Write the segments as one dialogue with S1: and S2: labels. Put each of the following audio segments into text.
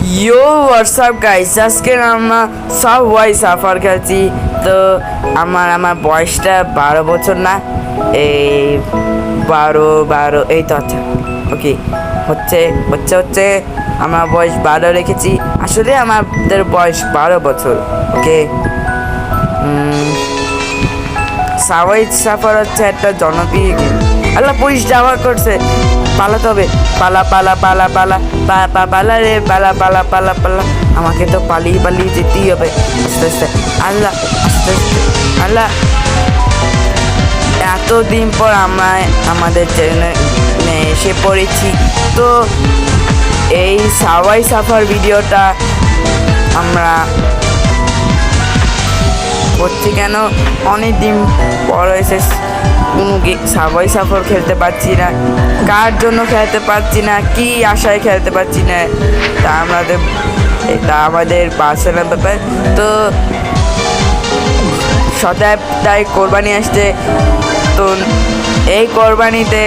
S1: Yo, what's up guys? আজকে আমরা সাবওয়াই suffer খেলছি। তো আমার বয়সটা 12 বছর না, এই 12 এই তো। আচ্ছা ওকে, হচ্ছে আমার বয়স 12 রেখেছি। আসলে আমাদের বয়স 12 বছর। ওকে, সাবওয়াই সাফার হচ্ছে একটা জনপ্রিয় গেম। আল্লাহ, পুলিশ যাওয়া করছে, পালাতে হবে। পালা পালা পালা পালা পালা রে, পালা পালা পালা পালা। আমাকে তো পালিয়ে যেতেই হবে আস্তে আস্তে। আল্লাহ, আস্তে আস্তে। আল্লাহ, এতদিন পর আমরা আমাদের চ্যানেলে এসে পড়েছি। তো এই সাবওয়াই সাফার ভিডিওটা আমরা করছি কেন, অনেক দিন পর এসে কোনো সাবওয়াই সাফার খেলতে পারছি না। কার জন্য খেলতে পারছি না, কি আশায় খেলতে পারছি না, তা আমাদের পার্সোনাল ব্যাপার। তো সপ্তাহে কোরবানি আসছে। তো এই কোরবানিতে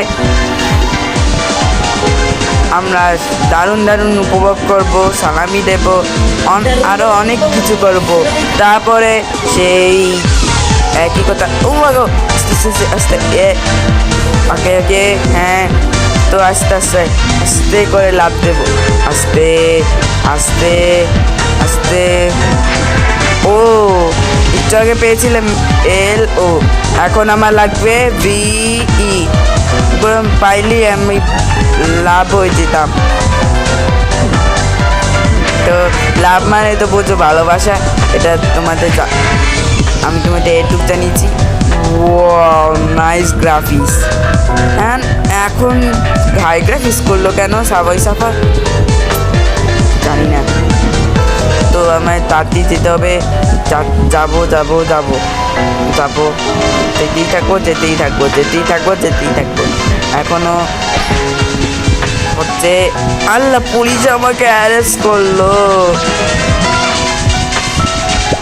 S1: আমরা দারুণ উপভোগ করব, সালামি দেব, আরও অনেক কিছু করব। তারপরে সেই একই কথা, আস্তে আস্তে ওকে হ্যাঁ। তো আস্তে আস্তে করে লাভ দেব, আস্তে আস্তে আস্তে। ও, একটু আগে পেয়েছিলাম LO, এখন আমার লাগবে VE। পাইলে আমি লাভ হয়ে যেতাম। তো লাভ মানে তো বোঝো ভালোবাসা। এটা আমি তোমাদের এটুকু জানিয়েছি। Wow, nice graphics. হ্যাঁ, এখন হাই গ্রাফিক্স করলো কেন সাবওয়াই সাফার, জানি না। তো আমায় তাড়াতাড়ি যেতে হবে। যাবো যেতেই থাকবো। এখনো হচ্ছে। আল্লাহ, পুলিশ আমাকে অ্যারেস্ট করলো।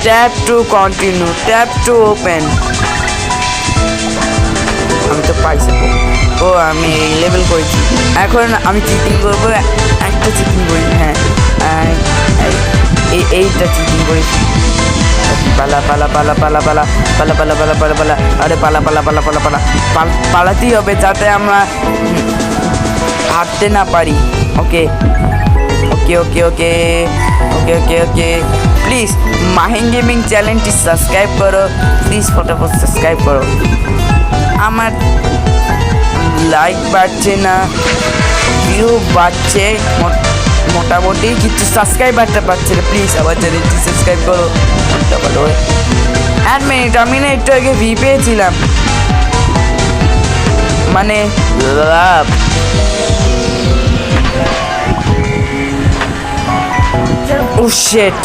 S1: Tap to continue, tap to open. আমি তো পাইছি। ও, আমি এই লেভেল করেছি। এখন আমি চিটিং করবো, একটা চিটিং করি। হ্যাঁ, এইটা চিটিং করেছি। পালা পালা পালা পালা পালা পালা পালা পালা পালা পালা আরে পালা পালা পালা পালা পালা পালাতেই হবে যাতে আমরা হাঁটতে না পারি। ওকে ওকে ওকে ওকে ওকে ওকে ওকে প্লিজ মাহিন গেমিং চ্যানেলটি সাবস্ক্রাইব করো, প্লিজ ফটাফট সাবস্ক্রাইব করো। আমার লাইক বাড়ছে না, ভিউ বাড়ছে মোটামুটি, কিন্তু সাবস্ক্রাইবারটা পাচ্ছে না। প্লিজ আমার চ্যানেলটি সাবস্ক্রাইব করো। ভালো আমি না একটু আগে ভি পেয়েছিলাম, মানে লাভ। ও শিট,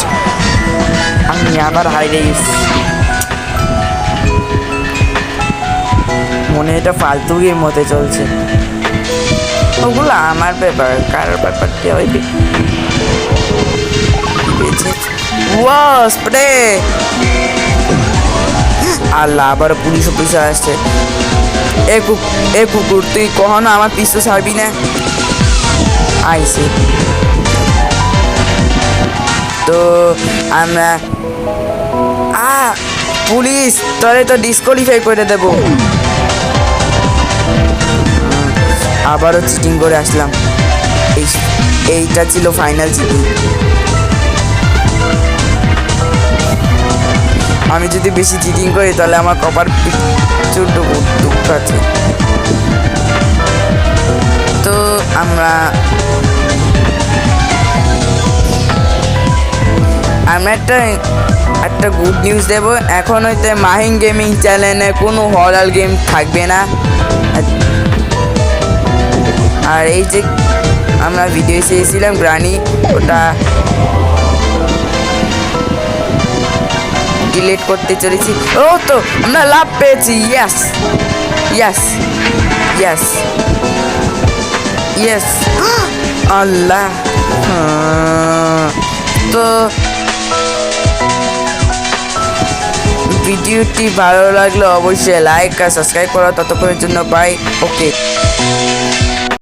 S1: আমি আবার হারিয়ে গেছি। মনে এটা ফালতু গেম মতে চলছে। ওগুলো আমার ব্যাপার, কারোর ব্যাপার কি হইবে। স্প্রে। আল্লাহ, আবার পুলিশ আসছে। এ কুকুর, তুই কখনো আমার পিছু ছাড়বি না। আইসি। তো আমরা পুলিশ তোরে তো ডিসকোয়ালিফাই করে দেব। আবারও চিটিং করে আসলাম। এইটা ছিল ফাইনাল চিটিং। আমি যদি বেশি চিটিং করি তাহলে আমার কপার প্রচুর দুঃখ আছে। তো আমরা একটা গুড নিউজ দেব। এখন হইতে মাহিন গেমিং চ্যানেলে কোনো হরর গেম থাকবে না। আর এই যে আমরা ভিডিও এসেছিলাম গ্রানি, ওটা ডিলিট করতে চলেছি। ও, তো আমরা লাভ পেয়েছি। Yes yes yes yes. আল্লাহ, তো ভিডিওটি ভালো লাগলে অবশ্যই লাইক আর সাবস্ক্রাইব করো। ততক্ষণের জন্য বাই। ওকে।